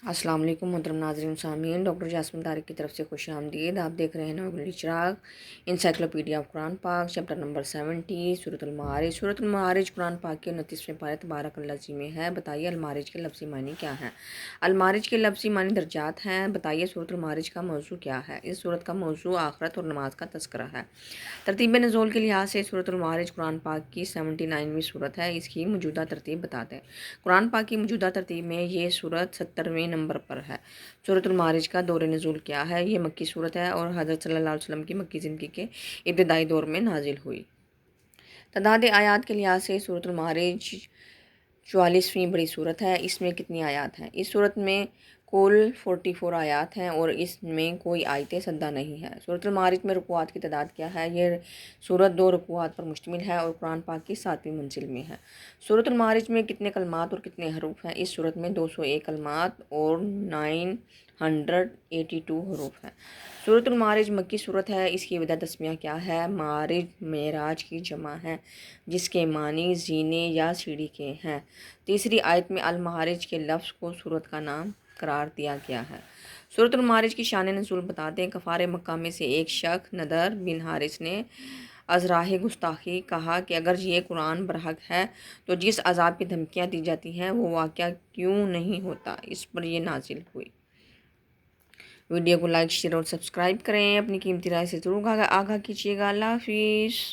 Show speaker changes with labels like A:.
A: السلام علیکم محترم ناظرین سامعین، ڈاکٹر جاسمین طارق کی طرف سے خوش آمدید۔ آپ دیکھ رہے ہیں نوبل چراغ انسائکلوپیڈیا آف قرآن پاک، چیپٹر نمبر 70، سورۃ المعارج۔ سورۃ المعارج قرآن پاک کے 29ویں پارے تبارک الذی میں ہے۔ بتائیے المعارج کے لفظی معنی کیا ہیں؟ المعارج کے لفظی معنی درجات ہیں۔ بتائیے سورۃ المعارج کا موضوع کیا ہے؟ اس سورت کا موضوع آخرت اور نماز کا تذکرہ ہے۔ ترتیب نزول کے لحاظ سے سورۃ المعارج قرآن پاک کی 79ویں سورت ہے۔ اس کی موجودہ ترتیب بتا دیں۔ قرآن پاک کی موجودہ ترتیب میں یہ سورت 70ویں نمبر پر ہے۔ سورۃ المعارج کا دور نزول کیا ہے؟ یہ مکی سورت ہے اور حضرت صلی اللہ علیہ وسلم کی مکی زندگی کے ابتدائی دور میں نازل ہوئی۔ تعداد آیات کے لحاظ سے سورۃ المعارج 44ویں بڑی سورت ہے۔ اس میں کتنی آیات ہیں؟ اس سورت میں کل 44 آیات ہیں اور اس میں کوئی آیت سدہ نہیں ہے۔ سورۃ المعارج میں رکوعات کی تعداد کیا ہے؟ یہ سورت 2 رکوعات پر مشتمل ہے اور قرآن پاک کی 7ویں منزل میں ہے۔ سورۃ المعارج میں کتنے کلمات اور کتنے حروف ہیں؟ اس سورت میں 201 کلمات اور 982 حروف ہیں۔ سورۃ المعارج مکی سورت ہے۔ اس کی وجہ تسمیہ کیا ہے؟ معارج معراج کی جمع ہے جس کے معنی زینے یا سیڑھی کے ہیں۔ تیسری آیت میں المعارج کے لفظ کو سورت کا نام قرار دیا گیا ہے۔ سورۃ المعارج کی شان نزول بتا دیں۔ کفار مکہ میں سے ایک شخص نضر بن حارث نے از راہ گستاخی کہا کہ اگر یہ قرآن برحق ہے تو جس عذاب کی دھمکیاں دی جاتی ہیں وہ واقعہ کیوں نہیں ہوتا؟ اس پر یہ نازل ہوئی۔ ویڈیو کو لائک، شیئر اور سبسکرائب کریں۔ اپنی قیمتی رائے سے ضرور آگاہ کیجیے گا۔ اللہ حافظ۔